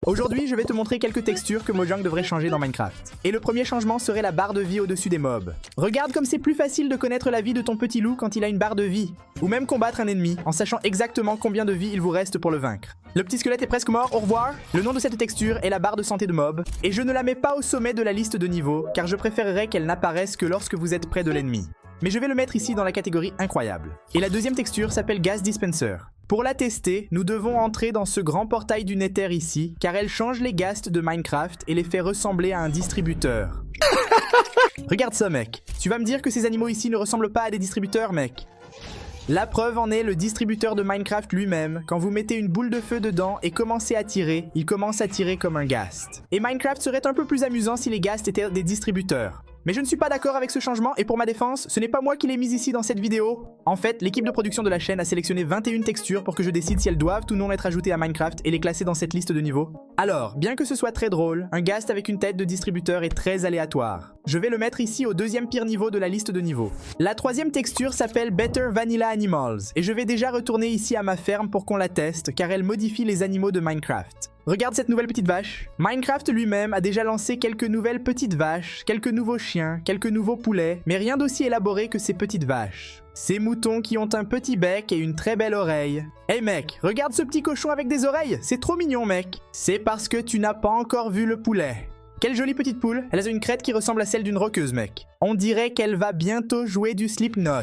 Aujourd'hui, je vais te montrer quelques textures que Mojang devrait changer dans Minecraft. Et le premier changement serait la barre de vie au-dessus des mobs. Regarde comme c'est plus facile de connaître la vie de ton petit loup quand il a une barre de vie. Ou même combattre un ennemi en sachant exactement combien de vie il vous reste pour le vaincre. Le petit squelette est presque mort, au revoir. Le nom de cette texture est la barre de santé de mob. Et je ne la mets pas au sommet de la liste de niveaux, car je préférerais qu'elle n'apparaisse que lorsque vous êtes près de l'ennemi. Mais je vais le mettre ici dans la catégorie incroyable. Et la deuxième texture s'appelle Gas Dispenser. Pour la tester, nous devons entrer dans ce grand portail du Nether ici, car elle change les ghasts de Minecraft et les fait ressembler à un distributeur. Regarde ça, mec. Tu vas me dire que ces animaux ici ne ressemblent pas à des distributeurs, mec. La preuve en est le distributeur de Minecraft lui-même. Quand vous mettez une boule de feu dedans et commencez à tirer, il commence à tirer comme un ghast. Et Minecraft serait un peu plus amusant si les ghasts étaient des distributeurs. Mais je ne suis pas d'accord avec ce changement et pour ma défense, ce n'est pas moi qui l'ai mis ici dans cette vidéo. En fait, l'équipe de production de la chaîne a sélectionné 21 textures pour que je décide si elles doivent ou non être ajoutées à Minecraft et les classer dans cette liste de niveaux. Alors, bien que ce soit très drôle, un ghast avec une tête de distributeur est très aléatoire. Je vais le mettre ici au deuxième pire niveau de la liste de niveaux. La troisième texture s'appelle Better Vanilla Animals et je vais déjà retourner ici à ma ferme pour qu'on la teste car elle modifie les animaux de Minecraft. Regarde cette nouvelle petite vache. Minecraft lui-même a déjà lancé quelques nouvelles petites vaches, quelques nouveaux chiens, quelques nouveaux poulets, mais rien d'aussi élaboré que ces petites vaches. Ces moutons qui ont un petit bec et une très belle oreille. Hey mec, regarde ce petit cochon avec des oreilles, c'est trop mignon mec. C'est parce que tu n'as pas encore vu le poulet. Quelle jolie petite poule, elle a une crête qui ressemble à celle d'une roqueuse mec. On dirait qu'elle va bientôt jouer du Slipknot.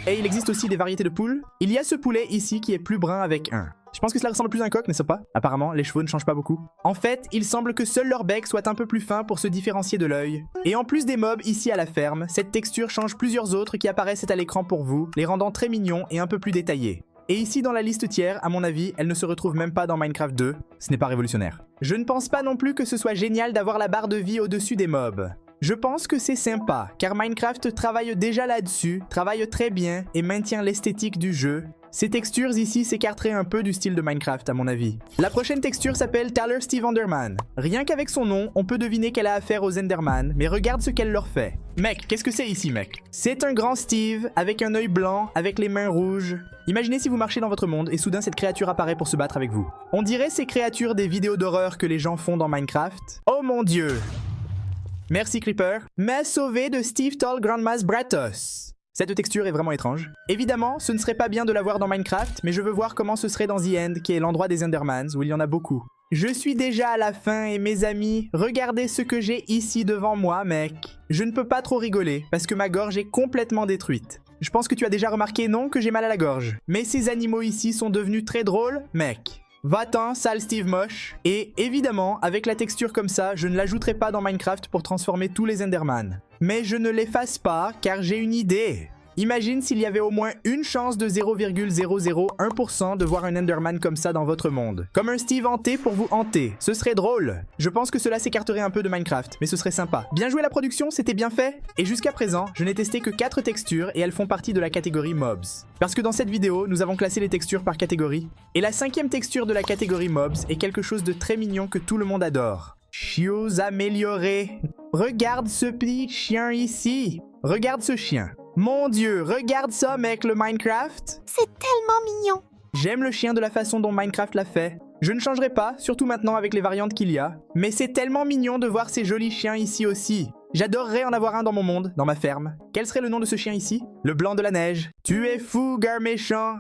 Et il existe aussi des variétés de poules. Il y a ce poulet ici qui est plus brun avec un. Je pense que cela ressemble plus à un coq, n'est-ce pas? Apparemment, les chevaux ne changent pas beaucoup. En fait, il semble que seul leur bec soit un peu plus fin pour se différencier de l'œil. Et en plus des mobs ici à la ferme, cette texture change plusieurs autres qui apparaissent à l'écran pour vous, les rendant très mignons et un peu plus détaillés. Et ici dans la liste tiers, à mon avis, elle ne se retrouve même pas dans Minecraft 2. Ce n'est pas révolutionnaire. Je ne pense pas non plus que ce soit génial d'avoir la barre de vie au-dessus des mobs. Je pense que c'est sympa, car Minecraft travaille déjà là-dessus, travaille très bien et maintient l'esthétique du jeu. Ces textures ici s'écarteraient un peu du style de Minecraft à mon avis. La prochaine texture s'appelle Tyler Steve Enderman. Rien qu'avec son nom, on peut deviner qu'elle a affaire aux Enderman, mais regarde ce qu'elle leur fait. Mec, qu'est-ce que c'est ici mec? C'est un grand Steve, avec un œil blanc, avec les mains rouges. Imaginez si vous marchez dans votre monde et soudain cette créature apparaît pour se battre avec vous. On dirait ces créatures des vidéos d'horreur que les gens font dans Minecraft. Oh mon dieu! Merci Creeper. M'a sauvé de Steve Tall Grandma's Bratos. Cette texture est vraiment étrange. Évidemment, ce ne serait pas bien de la voir dans Minecraft, mais je veux voir comment ce serait dans The End, qui est l'endroit des Endermans, où il y en a beaucoup. Je suis déjà à la fin et mes amis, regardez ce que j'ai ici devant moi, mec. Je ne peux pas trop rigoler, parce que ma gorge est complètement détruite. Je pense que tu as déjà remarqué, non, que j'ai mal à la gorge. Mais ces animaux ici sont devenus très drôles, mec. Va-t'en, sale Steve moche. Et évidemment, avec la texture comme ça, je ne l'ajouterai pas dans Minecraft pour transformer tous les Enderman. Mais je ne l'efface pas, car j'ai une idée. Imagine s'il y avait au moins une chance de 0,001% de voir un Enderman comme ça dans votre monde. Comme un Steve hanté pour vous hanter. Ce serait drôle. Je pense que cela s'écarterait un peu de Minecraft, mais ce serait sympa. Bien joué la production, c'était bien fait. Et jusqu'à présent, je n'ai testé que 4 textures et elles font partie de la catégorie Mobs. Parce que dans cette vidéo, nous avons classé les textures par catégorie. Et la 5e texture de la catégorie Mobs est quelque chose de très mignon que tout le monde adore. Chiots améliorés. Regarde ce petit chien ici. Regarde ce chien. Mon dieu, regarde ça mec, le Minecraft. C'est tellement mignon. J'aime le chien de la façon dont Minecraft l'a fait. Je ne changerai pas, surtout maintenant avec les variantes qu'il y a. Mais c'est tellement mignon de voir ces jolis chiens ici aussi. J'adorerais en avoir un dans mon monde, dans ma ferme. Quel serait le nom de ce chien ici? Le blanc de la neige. Tu es fou, gars méchant.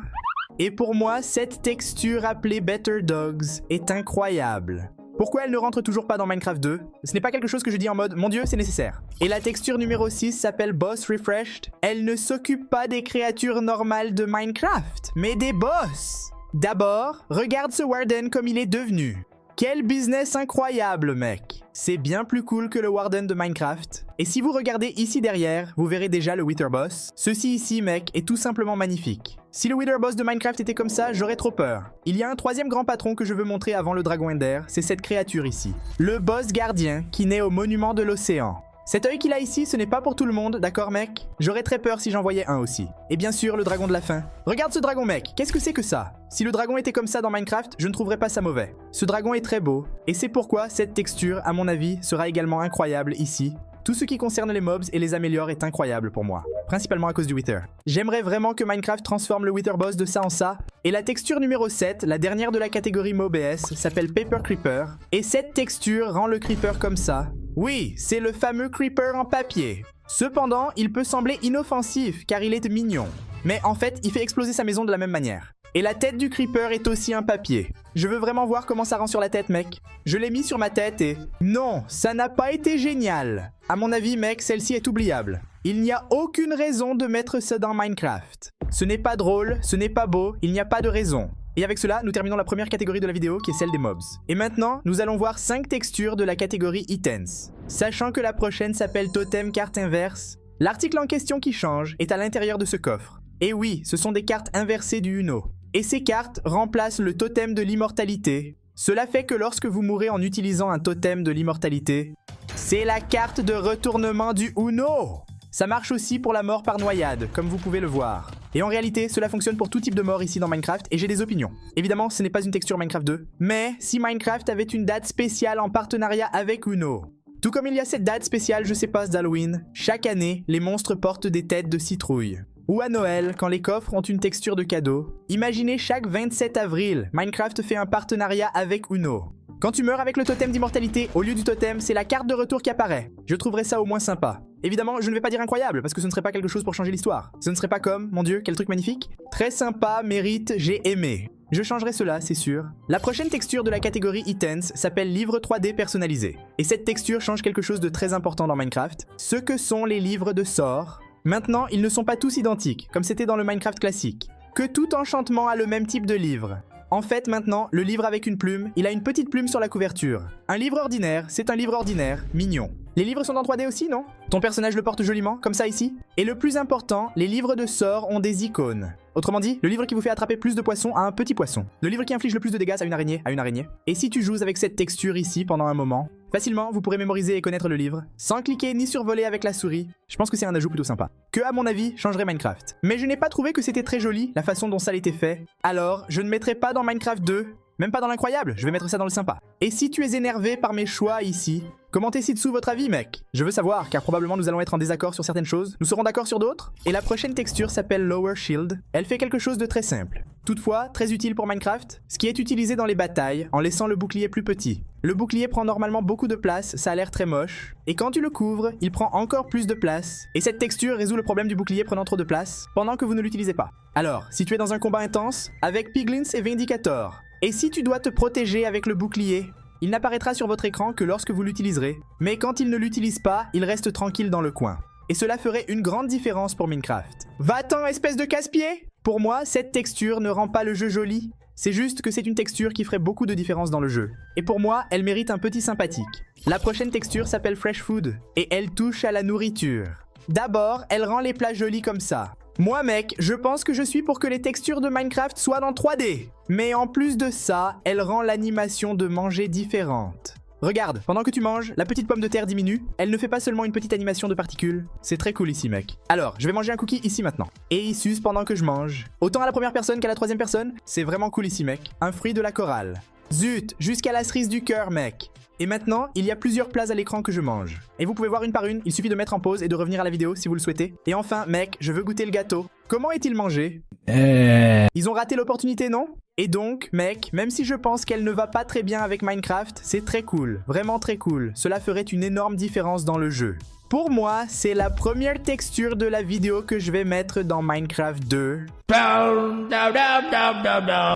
Et pour moi, cette texture appelée Better Dogs est incroyable. Pourquoi elle ne rentre toujours pas dans Minecraft 2? Ce n'est pas quelque chose que je dis en mode « Mon dieu, c'est nécessaire ». Et la texture numéro 6 s'appelle Boss Refreshed. Elle ne s'occupe pas des créatures normales de Minecraft, mais des boss. D'abord, regarde ce Warden comme il est devenu. Quel business incroyable, mec. C'est bien plus cool que le Warden de Minecraft. Et si vous regardez ici derrière, vous verrez déjà le Wither Boss. Ceci ici, mec, est tout simplement magnifique. Si le Wither Boss de Minecraft était comme ça, j'aurais trop peur. Il y a un troisième grand patron que je veux montrer avant le Dragon Ender, c'est cette créature ici. Le Boss Gardien, qui naît au monument de l'océan. Cet œil qu'il a ici, ce n'est pas pour tout le monde, d'accord mec? J'aurais très peur si j'en voyais un aussi. Et bien sûr, le dragon de la fin. Regarde ce dragon mec, qu'est-ce que c'est que ça? Si le dragon était comme ça dans Minecraft, je ne trouverais pas ça mauvais. Ce dragon est très beau, et c'est pourquoi cette texture, à mon avis, sera également incroyable ici. Tout ce qui concerne les mobs et les améliore est incroyable pour moi, principalement à cause du Wither. J'aimerais vraiment que Minecraft transforme le Wither Boss de ça en ça. Et la texture numéro 7, la dernière de la catégorie MobS, s'appelle Paper Creeper. Et cette texture rend le Creeper comme ça. Oui, c'est le fameux Creeper en papier. Cependant, il peut sembler inoffensif car il est mignon. Mais en fait, il fait exploser sa maison de la même manière. Et la tête du Creeper est aussi un papier. Je veux vraiment voir comment ça rend sur la tête, mec. Je l'ai mis sur ma tête et... Non, ça n'a pas été génial. À mon avis, mec, celle-ci est oubliable. Il n'y a aucune raison de mettre ça dans Minecraft. Ce n'est pas drôle, ce n'est pas beau, il n'y a pas de raison. Et avec cela, nous terminons la première catégorie de la vidéo qui est celle des mobs. Et maintenant, nous allons voir 5 textures de la catégorie Items. Sachant que la prochaine s'appelle Totem Carte Inverse, l'article en question qui change est à l'intérieur de ce coffre. Et oui, ce sont des cartes inversées du Uno. Et ces cartes remplacent le totem de l'immortalité. Cela fait que lorsque vous mourrez en utilisant un totem de l'immortalité, c'est la carte de retournement du Uno. Ça marche aussi pour la mort par noyade, comme vous pouvez le voir. Et en réalité, cela fonctionne pour tout type de mort ici dans Minecraft, et j'ai des opinions. Évidemment, ce n'est pas une texture Minecraft 2, mais si Minecraft avait une date spéciale en partenariat avec Uno. Tout comme il y a cette date spéciale, je sais pas, d'Halloween, chaque année, les monstres portent des têtes de citrouille. Ou à Noël, quand les coffres ont une texture de cadeau. Imaginez chaque 27 avril, Minecraft fait un partenariat avec Uno. Quand tu meurs avec le totem d'immortalité, au lieu du totem, c'est la carte de retour qui apparaît. Je trouverais ça au moins sympa. Évidemment, je ne vais pas dire incroyable, parce que ce ne serait pas quelque chose pour changer l'histoire. Ce ne serait pas comme, mon dieu, quel truc magnifique. Très sympa, mérite, j'ai aimé. Je changerai cela, c'est sûr. La prochaine texture de la catégorie Items s'appelle livre 3D personnalisé. Et cette texture change quelque chose de très important dans Minecraft, ce que sont les livres de sorts. Maintenant, ils ne sont pas tous identiques, comme c'était dans le Minecraft classique. Que tout enchantement a le même type de livre. En fait, maintenant, le livre avec une plume, il a une petite plume sur la couverture. Un livre ordinaire, c'est un livre ordinaire, mignon. Les livres sont en 3D aussi, non? Ton personnage le porte joliment, comme ça ici? Et le plus important, les livres de sorts ont des icônes. Autrement dit, le livre qui vous fait attraper plus de poissons à un petit poisson. Le livre qui inflige le plus de dégâts à une araignée. Et si tu joues avec cette texture ici pendant un moment, facilement, vous pourrez mémoriser et connaître le livre, sans cliquer ni survoler avec la souris. Je pense que c'est un ajout plutôt sympa. Que, à mon avis, changerait Minecraft. Mais je n'ai pas trouvé que c'était très joli, la façon dont ça l'était fait. Alors, je ne mettrai pas dans Minecraft 2, même pas dans l'incroyable, je vais mettre ça dans le sympa. Et si tu es énervé par mes choix ici, commentez ci-dessous votre avis, mec. Je veux savoir, car probablement nous allons être en désaccord sur certaines choses. Nous serons d'accord sur d'autres. Et la prochaine texture s'appelle Lower Shield. Elle fait quelque chose de très simple. Toutefois, très utile pour Minecraft, ce qui est utilisé dans les batailles en laissant le bouclier plus petit. Le bouclier prend normalement beaucoup de place, ça a l'air très moche. Et quand tu le couvres, il prend encore plus de place. Et cette texture résout le problème du bouclier prenant trop de place, pendant que vous ne l'utilisez pas. Alors, si tu es dans un combat intense, avec Piglins et Vindicator, et si tu dois te protéger avec le bouclier, il n'apparaîtra sur votre écran que lorsque vous l'utiliserez. Mais quand il ne l'utilise pas, il reste tranquille dans le coin. Et cela ferait une grande différence pour Minecraft. Va-t'en, espèce de casse-pied! Pour moi, cette texture ne rend pas le jeu joli. C'est juste que c'est une texture qui ferait beaucoup de différence dans le jeu. Et pour moi, elle mérite un petit sympathique. La prochaine texture s'appelle Fresh Food, et elle touche à la nourriture. D'abord, elle rend les plats jolis comme ça. Moi mec, je pense que je suis pour que les textures de Minecraft soient dans 3D. Mais en plus de ça, elle rend l'animation de manger différente. Regarde, pendant que tu manges, la petite pomme de terre diminue. Elle ne fait pas seulement une petite animation de particules. C'est très cool ici mec. Alors, je vais manger un cookie ici maintenant. Et il suce pendant que je mange. Autant à la première personne qu'à la troisième personne, c'est vraiment cool ici mec. Un fruit de la chorale. Zut, jusqu'à la cerise du cœur mec. Et maintenant, il y a plusieurs plats à l'écran que je mange. Et vous pouvez voir une par une, il suffit de mettre en pause et de revenir à la vidéo si vous le souhaitez. Et enfin, mec, je veux goûter le gâteau. Comment est-il mangé? Ils ont raté l'opportunité, non? Et donc, mec, même si je pense qu'elle ne va pas très bien avec Minecraft, c'est très cool, vraiment très cool. Cela ferait une énorme différence dans le jeu. Pour moi, c'est la première texture de la vidéo que je vais mettre dans Minecraft 2.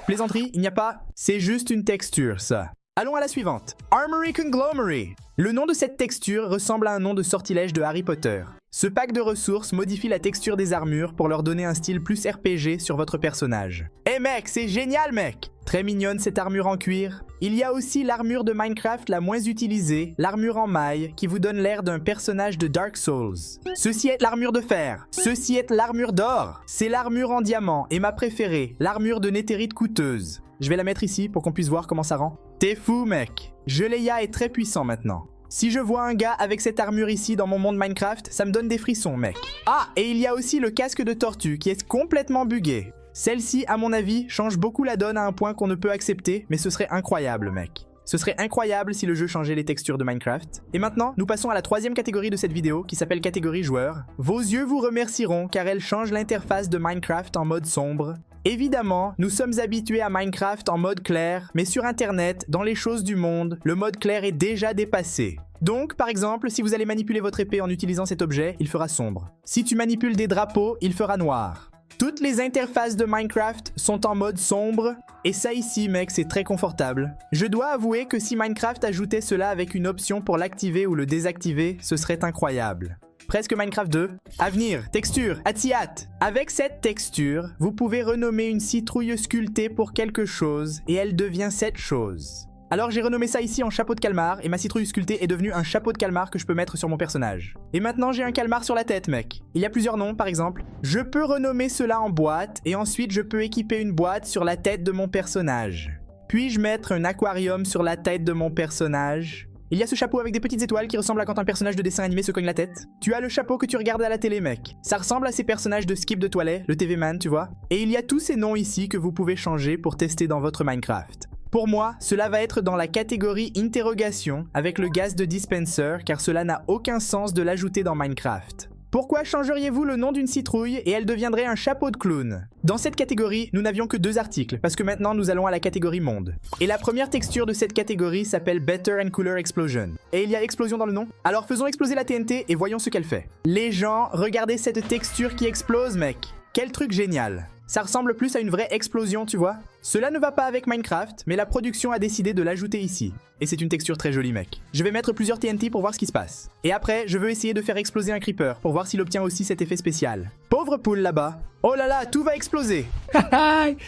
Plaisanterie, il n'y a pas... C'est juste une texture, ça. Allons à la suivante. Armory Conglomerate. Le nom de cette texture ressemble à un nom de sortilège de Harry Potter. Ce pack de ressources modifie la texture des armures pour leur donner un style plus RPG sur votre personnage. Eh mec, c'est génial mec! Très mignonne cette armure en cuir. Il y a aussi l'armure de Minecraft la moins utilisée, l'armure en maille, qui vous donne l'air d'un personnage de Dark Souls. Ceci est l'armure de fer. Ceci est l'armure d'or. C'est l'armure en diamant et ma préférée, l'armure de néthérite coûteuse. Je vais la mettre ici pour qu'on puisse voir comment ça rend. T'es fou mec! Jeleia est très puissant maintenant. Si je vois un gars avec cette armure ici dans mon monde Minecraft, ça me donne des frissons, mec. Ah, et il y a aussi le casque de tortue qui est complètement buggé. Celle-ci, à mon avis, change beaucoup la donne à un point qu'on ne peut accepter, mais ce serait incroyable, mec. Ce serait incroyable si le jeu changeait les textures de Minecraft. Et maintenant, nous passons à la troisième catégorie de cette vidéo qui s'appelle catégorie joueur. Vos yeux vous remercieront car elle change l'interface de Minecraft en mode sombre. Évidemment, nous sommes habitués à Minecraft en mode clair, mais sur internet, dans les choses du monde, le mode clair est déjà dépassé. Donc, par exemple, si vous allez manipuler votre épée en utilisant cet objet, il fera sombre. Si tu manipules des drapeaux, il fera noir. Toutes les interfaces de Minecraft sont en mode sombre, et ça ici, mec, c'est très confortable. Je dois avouer que si Minecraft ajoutait cela avec une option pour l'activer ou le désactiver, ce serait incroyable. Presque Minecraft 2. Avenir, texture, Atiat. Avec cette texture, vous pouvez renommer une citrouille sculptée pour quelque chose, et elle devient cette chose. Alors j'ai renommé ça ici en chapeau de calmar, et ma citrouille sculptée est devenue un chapeau de calmar que je peux mettre sur mon personnage. Et maintenant j'ai un calmar sur la tête, mec. Il y a plusieurs noms, par exemple. Je peux renommer cela en boîte, et ensuite je peux équiper une boîte sur la tête de mon personnage. Puis-je mettre un aquarium sur la tête de mon personnage? Il y a ce chapeau avec des petites étoiles qui ressemble à quand un personnage de dessin animé se cogne la tête. Tu as le chapeau que tu regardes à la télé, mec. Ça ressemble à ces personnages de Skip de Toilet, le TV Man, tu vois. Et il y a tous ces noms ici que vous pouvez changer pour tester dans votre Minecraft. Pour moi, cela va être dans la catégorie interrogation avec le gaz de dispenser car cela n'a aucun sens de l'ajouter dans Minecraft. Pourquoi changeriez-vous le nom d'une citrouille et elle deviendrait un chapeau de clown? Dans cette catégorie, nous n'avions que 2 articles parce que maintenant nous allons à la catégorie monde. Et la première texture de cette catégorie s'appelle Better and Cooler Explosion. Et il y a explosion dans le nom. Alors faisons exploser la TNT et voyons ce qu'elle fait. Les gens, regardez cette texture qui explose, mec. Quel truc génial. Ça ressemble plus à une vraie explosion, tu vois. Cela ne va pas avec Minecraft, mais la production a décidé de l'ajouter ici. Et c'est une texture très jolie, mec. Je vais mettre plusieurs TNT pour voir ce qui se passe. Et après, je veux essayer de faire exploser un creeper pour voir s'il obtient aussi cet effet spécial. Pauvre poule là-bas. Oh là là, tout va exploser.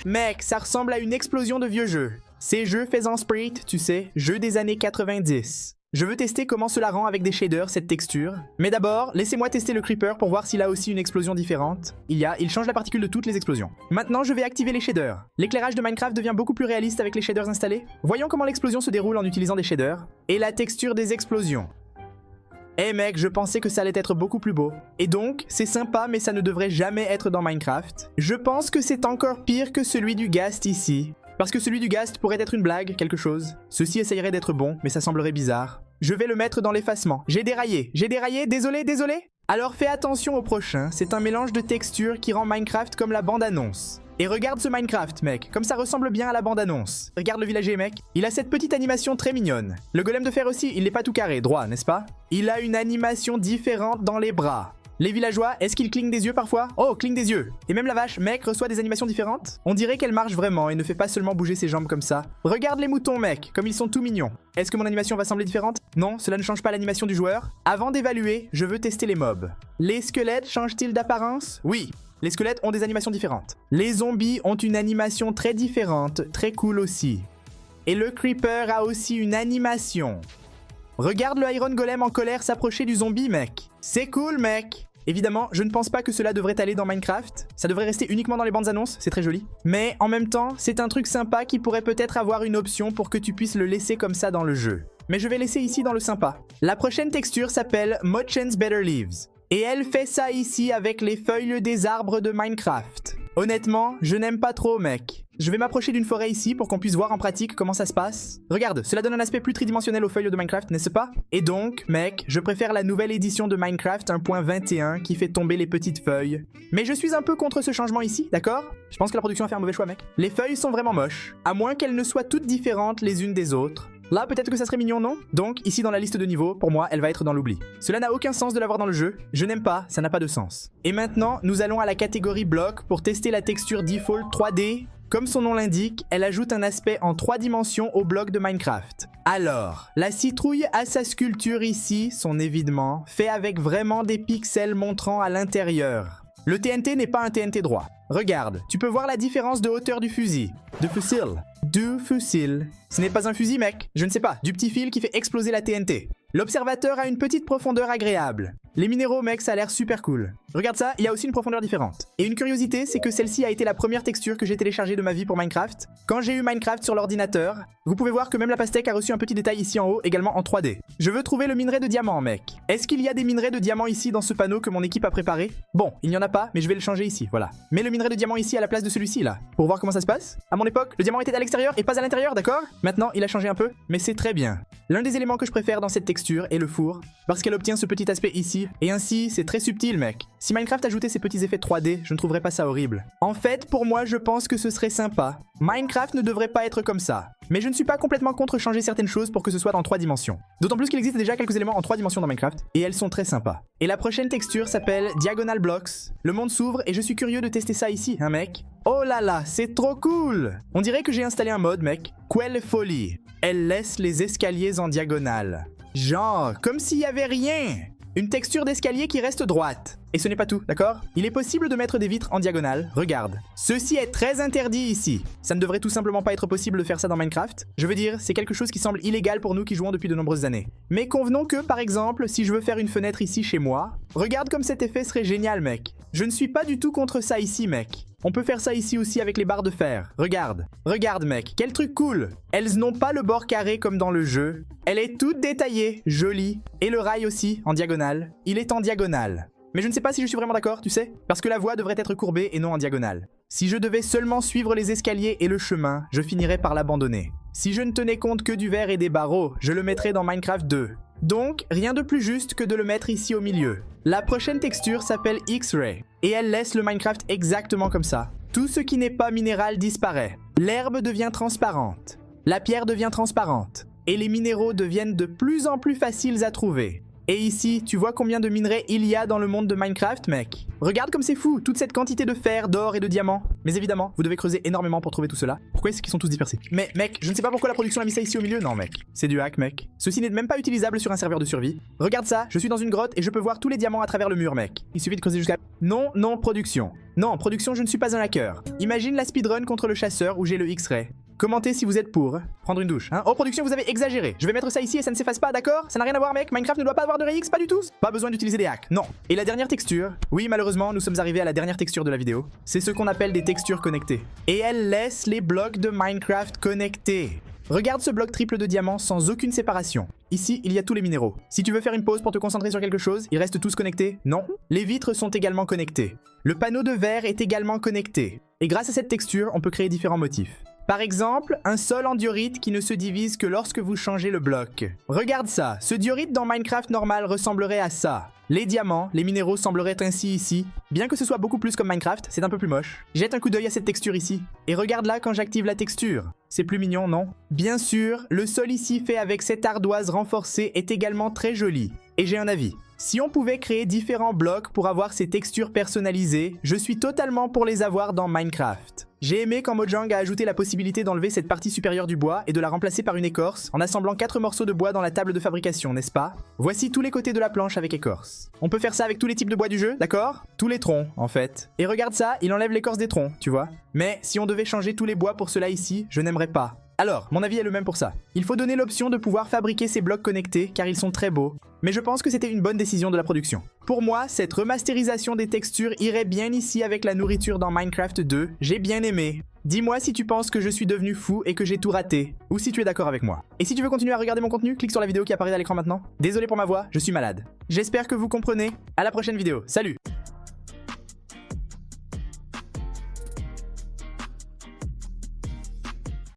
Mec, ça ressemble à une explosion de vieux jeux. Ces jeux faits en sprite, tu sais, jeux des années 90. Je veux tester comment cela rend avec des shaders cette texture. Mais d'abord, laissez-moi tester le creeper pour voir s'il a aussi une explosion différente. Il change la particule de toutes les explosions. Maintenant, je vais activer les shaders. L'éclairage de Minecraft devient beaucoup plus réaliste avec les shaders installés. Voyons comment l'explosion se déroule en utilisant des shaders. Et la texture des explosions. Eh mec, je pensais que ça allait être beaucoup plus beau. Et donc, c'est sympa mais ça ne devrait jamais être dans Minecraft. Je pense que c'est encore pire que celui du Ghast ici. Parce que celui du Ghast pourrait être une blague, quelque chose. Ceci essayerait d'être bon, mais ça semblerait bizarre. Je vais le mettre dans l'effacement. J'ai déraillé, désolé. Alors fais attention au prochain, c'est un mélange de textures qui rend Minecraft comme la bande-annonce. Et regarde ce Minecraft, mec, comme ça ressemble bien à la bande-annonce. Regarde le villager, mec. Il a cette petite animation très mignonne. Le golem de fer aussi, il n'est pas tout carré, droit, n'est-ce pas? Il a une animation différente dans les bras. Les villageois, est-ce qu'ils clignent des yeux parfois? Oh, cligne des yeux. Et même la vache, mec, reçoit des animations différentes? On dirait qu'elle marche vraiment et ne fait pas seulement bouger ses jambes comme ça. Regarde les moutons, mec, comme ils sont tout mignons. Est-ce que mon animation va sembler différente? Non, cela ne change pas l'animation du joueur. Avant d'évaluer, je veux tester les mobs. Les squelettes changent-ils d'apparence? Oui. Les squelettes ont des animations différentes. Les zombies ont une animation très différente, très cool aussi. Et le creeper a aussi une animation. Regarde le Iron Golem en colère s'approcher du zombie, mec. C'est cool, mec. Évidemment, je ne pense pas que cela devrait aller dans Minecraft. Ça devrait rester uniquement dans les bandes annonces, c'est très joli. Mais en même temps, c'est un truc sympa qui pourrait peut-être avoir une option pour que tu puisses le laisser comme ça dans le jeu. Mais je vais laisser ici dans le sympa. La prochaine texture s'appelle Mochen's Better Leaves. Et elle fait ça ici avec les feuilles des arbres de Minecraft. Honnêtement, je n'aime pas trop, mec. Je vais m'approcher d'une forêt ici pour qu'on puisse voir en pratique comment ça se passe. Regarde, cela donne un aspect plus tridimensionnel aux feuilles de Minecraft, n'est-ce pas? Et donc, mec, je préfère la nouvelle édition de Minecraft 1.21 qui fait tomber les petites feuilles. Mais je suis un peu contre ce changement ici, d'accord? Je pense que la production a fait un mauvais choix, mec. Les feuilles sont vraiment moches, à moins qu'elles ne soient toutes différentes les unes des autres. Là, peut-être que ça serait mignon, non? Donc, ici dans la liste de niveaux, pour moi, elle va être dans l'oubli. Cela n'a aucun sens de l'avoir dans le jeu. Je n'aime pas, ça n'a pas de sens. Et maintenant, nous allons à la catégorie bloc pour tester la texture default 3D. Comme son nom l'indique, elle ajoute un aspect en 3 dimensions au bloc de Minecraft. Alors, la citrouille a sa sculpture ici, son évidement, fait avec vraiment des pixels montrant à l'intérieur. Le TNT n'est pas un TNT droit. Regarde, tu peux voir la différence de hauteur du fusil. Du fusil. Ce n'est pas un fusil, mec. Je ne sais pas, du petit fil qui fait exploser la TNT. L'observateur a une petite profondeur agréable. Les minéraux, mec, ça a l'air super cool. Regarde ça, il y a aussi une profondeur différente. Et une curiosité, c'est que celle-ci a été la première texture que j'ai téléchargée de ma vie pour Minecraft. Quand j'ai eu Minecraft sur l'ordinateur, vous pouvez voir que même la pastèque a reçu un petit détail ici en haut, également en 3D. Je veux trouver le minerai de diamant, mec. Est-ce qu'il y a des minerais de diamant ici dans ce panneau que mon équipe a préparé? Bon, il n'y en a pas, mais je vais le changer ici, voilà. Mets le minerai de diamant ici à la place de celui-ci, là, pour voir comment ça se passe. À mon époque, le diamant était à l'extérieur et pas à l'intérieur, d'accord? Maintenant, il a changé un peu, mais c'est très bien. L'un des éléments que je préfère dans cette texture est le four, parce qu'elle obtient ce petit aspect ici, et ainsi, c'est très subtil, mec. Si Minecraft ajoutait ces petits effets 3D, je ne trouverais pas ça horrible. En fait, pour moi, je pense que ce serait sympa. Minecraft ne devrait pas être comme ça. Mais je ne suis pas complètement contre changer certaines choses pour que ce soit en 3 dimensions. D'autant plus qu'il existe déjà quelques éléments en 3 dimensions dans Minecraft, et elles sont très sympas. Et la prochaine texture s'appelle Diagonal Blocks. Le monde s'ouvre et je suis curieux de tester ça ici, hein mec. Oh là là, c'est trop cool! On dirait que j'ai installé un mode, mec. Quelle folie! Elle laisse les escaliers en diagonale. Genre, comme s'il y avait rien! Une texture d'escalier qui reste droite. Et ce n'est pas tout, d'accord? Il est possible de mettre des vitres en diagonale, regarde. Ceci est très interdit ici. Ça ne devrait tout simplement pas être possible de faire ça dans Minecraft. Je veux dire, c'est quelque chose qui semble illégal pour nous qui jouons depuis de nombreuses années. Mais convenons que, par exemple, si je veux faire une fenêtre ici chez moi, regarde comme cet effet serait génial, mec. Je ne suis pas du tout contre ça ici, mec. On peut faire ça ici aussi avec les barres de fer. Regarde. Regarde, mec. Quel truc cool. Elles n'ont pas le bord carré comme dans le jeu. Elle est toute détaillée, jolie. Et le rail aussi, en diagonale. Il est en diagonale. Mais je ne sais pas si je suis vraiment d'accord, tu sais, parce que la voie devrait être courbée et non en diagonale. Si je devais seulement suivre les escaliers et le chemin, je finirais par l'abandonner. Si je ne tenais compte que du verre et des barreaux, je le mettrais dans Minecraft 2. Donc, rien de plus juste que de le mettre ici au milieu. La prochaine texture s'appelle X-Ray, et elle laisse le Minecraft exactement comme ça. Tout ce qui n'est pas minéral disparaît. L'herbe devient transparente, la pierre devient transparente, et les minéraux deviennent de plus en plus faciles à trouver. Et ici, tu vois combien de minerais il y a dans le monde de Minecraft, mec? Regarde comme c'est fou, toute cette quantité de fer, d'or et de diamants. Mais évidemment, vous devez creuser énormément pour trouver tout cela. Pourquoi est-ce qu'ils sont tous dispersés? Mais mec, je ne sais pas pourquoi la production a mis ça ici au milieu, non mec. C'est du hack, mec. Ceci n'est même pas utilisable sur un serveur de survie. Regarde ça, je suis dans une grotte et je peux voir tous les diamants à travers le mur, mec. Il suffit de creuser jusqu'à... Non, non, production. Non, production, je ne suis pas un hacker. Imagine la speedrun contre le chasseur où j'ai le X-Ray. Commentez si vous êtes pour. Prendre une douche, hein. Oh, production, vous avez exagéré. Je vais mettre ça ici et ça ne s'efface pas, d'accord? Ça n'a rien à voir, mec. Minecraft ne doit pas avoir de RX, pas du tout. Pas besoin d'utiliser des hacks, non. Et la dernière texture, oui, malheureusement, nous sommes arrivés à la dernière texture de la vidéo. C'est ce qu'on appelle des textures connectées. Et elle laisse les blocs de Minecraft connectés. Regarde ce bloc triple de diamants sans aucune séparation. Ici, il y a tous les minéraux. Si tu veux faire une pause pour te concentrer sur quelque chose, ils restent tous connectés? Non. Les vitres sont également connectées. Le panneau de verre est également connecté. Et grâce à cette texture, on peut créer différents motifs. Par exemple, un sol en diorite qui ne se divise que lorsque vous changez le bloc. Regarde ça, ce diorite dans Minecraft normal ressemblerait à ça. Les diamants, les minéraux sembleraient ainsi ici. Bien que ce soit beaucoup plus comme Minecraft, c'est un peu plus moche. Jette un coup d'œil à cette texture ici. Et regarde là quand j'active la texture. C'est plus mignon, non? Bien sûr, le sol ici fait avec cette ardoise renforcée est également très joli. Et j'ai un avis. Si on pouvait créer différents blocs pour avoir ces textures personnalisées, je suis totalement pour les avoir dans Minecraft. J'ai aimé quand Mojang a ajouté la possibilité d'enlever cette partie supérieure du bois et de la remplacer par une écorce en assemblant 4 morceaux de bois dans la table de fabrication, n'est-ce pas? Voici tous les côtés de la planche avec écorce. On peut faire ça avec tous les types de bois du jeu, d'accord? Tous les troncs, en fait. Et regarde ça, il enlève l'écorce des troncs, tu vois? Mais si on devait changer tous les bois pour cela ici, je n'aimerais pas. Alors, mon avis est le même pour ça. Il faut donner l'option de pouvoir fabriquer ces blocs connectés car ils sont très beaux. Mais je pense que c'était une bonne décision de la production. Pour moi, cette remasterisation des textures irait bien ici avec la nourriture dans Minecraft 2. J'ai bien aimé. Dis-moi si tu penses que je suis devenu fou et que j'ai tout raté, ou si tu es d'accord avec moi. Et si tu veux continuer à regarder mon contenu, clique sur la vidéo qui apparaît à l'écran maintenant. Désolé pour ma voix, je suis malade. J'espère que vous comprenez. À la prochaine vidéo. Salut!